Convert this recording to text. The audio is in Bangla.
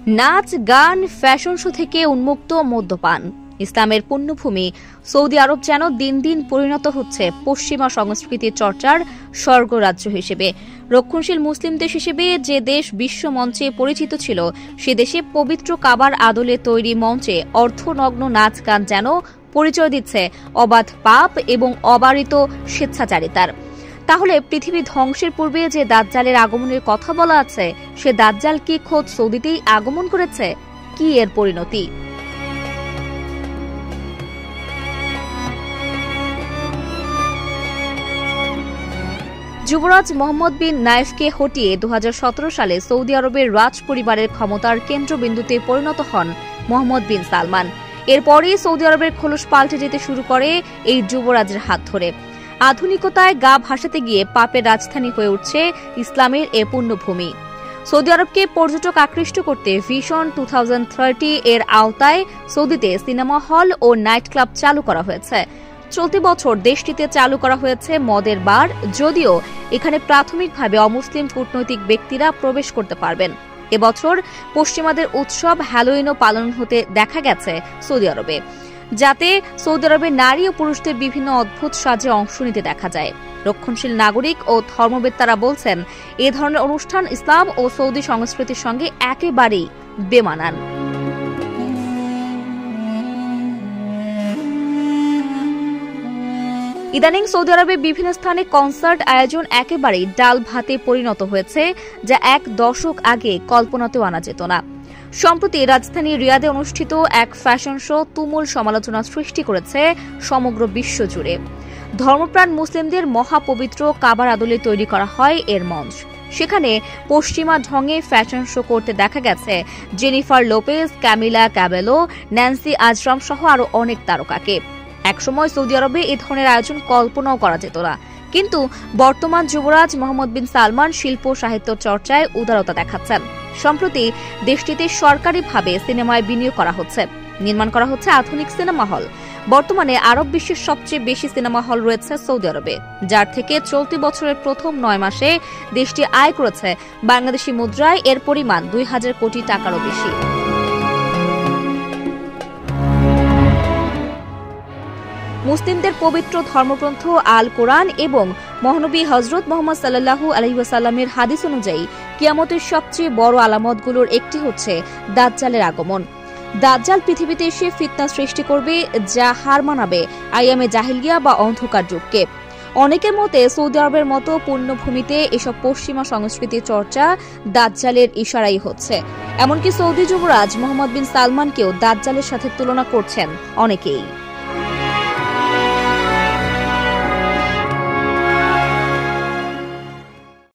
নাচ, গান, ফ্যাশন শো থেকে উন্মুক্ত মদ্যপান। ইসলামের পুণ্যভূমি সৌদি আরব যেন দিন দিন পরিণত হচ্ছে পশ্চিমা সংস্কৃতির চর্চার স্বর্গরাজ্য হিসেবে। রক্ষণশীল মুসলিম দেশ হিসেবে যে দেশ বিশ্ব মঞ্চে পরিচিত ছিল, সে দেশে পবিত্র কাবার আদলে তৈরি মঞ্চে অর্ধনগ্ন নাচ গান যেন পরিচয় দিচ্ছে অবাধ পাপ এবং অবারিত স্বেচ্ছাচারিতার। তাহলে পৃথিবী ধ্বংসের পূর্বে যে দাজ্জালের আগমনের কথা বলা আছে, সে দাজ্জাল কি খোদ সৌদিতেই আগমন করেছে? কি এর পরিণতি? যুবরাজ মোহাম্মদ বিন নায়েফকে হটিয়ে 2017 সালে সৌদি আরবের রাজ পরিবারের ক্ষমতার কেন্দ্রবিন্দুতে পরিণত হন মোহাম্মদ বিন সালমান। এরপরই সৌদি আরবের খোলস পাল্টে যেতে শুরু করে এই যুবরাজের হাত ধরে। আধুনিকতায় গা ভাসাতে গিয়ে পাপের রাজধানী হয়ে উঠছে ইসলামের এ পুণ্যভূমি। সৌদি আরবকে পর্যটক আকৃষ্ট করতে ভিশন 2030 এর আওতায় সৌদিতে সিনেমা হল ও নাইট ক্লাব চালু করা হয়েছে। চলতি বছর দেশটিতে চালু করা হয়েছে মদের বার, যদিও এখানে প্রাথমিকভাবে অমুসলিম কূটনৈতিক ব্যক্তিরা প্রবেশ করতে পারবেন। এবছর পশ্চিমাদের উৎসব হ্যালোইনও পালন হতে দেখা গেছে সৌদি আরবে, যাতে সৌদি আরবের নারী ও পুরুষদের বিভিন্ন অদ্ভুত সাজে অংশ নিতে দেখা যায়। রক্ষণশীল নাগরিক ও ধর্মবেত্তারা বলছেন, এ ধরনের অনুষ্ঠান ইসলাম ও সৌদি সংস্কৃতির সঙ্গে একেবারেই বেমানান। ইদানিং সৌদি আরবে বিভিন্ন স্থানে কনসার্ট আয়োজন একেবারেই ডাল ভাতে পরিণত হয়েছে, যা এক দশক আগে কল্পনাতেও আনা যেত না। সম্প্রতি রাজধানী রিয়াদে অনুষ্ঠিত এক ফ্যাশন শো তুমুল সমালোচনা সৃষ্টি করেছে সমগ্র বিশ্ব জুড়ে। ধর্মপ্রাণ মুসলিমদের মহাপবিত্র কাবার আদলে তৈরি করা হয় এর মঞ্চ। সেখানে পশ্চিমা ঢঙে ফ্যাশন শো করতে দেখা গেছে Jennifer Lopez, Camila Cabello, Nancy Ajram সহ আরো অনেক তারকাকে। একসময় সৌদি আরবে এ ধরনের আয়োজন কল্পনাও করা যেত না, কিন্তু বর্তমান যুবরাজ মোহাম্মদ বিন সালমান শিল্প সাহিত্য চর্চায় উদারতা দেখাচ্ছেন। সম্প্রতি দেশটিতে সরকারিভাবে সিনেমায় বিনিয়োগ করা হচ্ছে, নির্মাণ করা হচ্ছে আধুনিক সিনেমা হল। বর্তমানে আরব বিশ্বের সবচেয়ে বেশি সিনেমা হল রয়েছে সৌদি আরবে, যার থেকে চলতি বছরের প্রথম 9 মাসে দেশটি আয় করেছে বাংলাদেশি মুদ্রায় এর পরিমাণ 2000 কোটি টাকারও বেশি। মুসলিমদের পবিত্র ধর্মগ্রন্থ আল কোরআন এবং মহানবী হযরত মুহাম্মদ সাল্লাল্লাহু আলাইহি ওয়াসাল্লামের হাদিস অনুযায়ী কিয়ামতের সবচেয়ে বড় আলামতগুলোর একটি হচ্ছে দাজ্জালের আগমন। দাজ্জাল পৃথিবীতে এসে ফিতনা সৃষ্টি করবে, যা হার মানাবে আইয়ামে জাহিলিয়া বা অন্ধকার যুগকে। অনেকের মতে সৌদি আরবের মতো পুণ্যভূমিতে এসব পশ্চিমা সংস্কৃতির চর্চা দাজ্জালের ইশারাই হচ্ছে। এমনকি সৌদি যুবরাজ মোহাম্মদ বিন সালমানকেও দাজ্জালের সাথে তুলনা করছেন অনেকেই।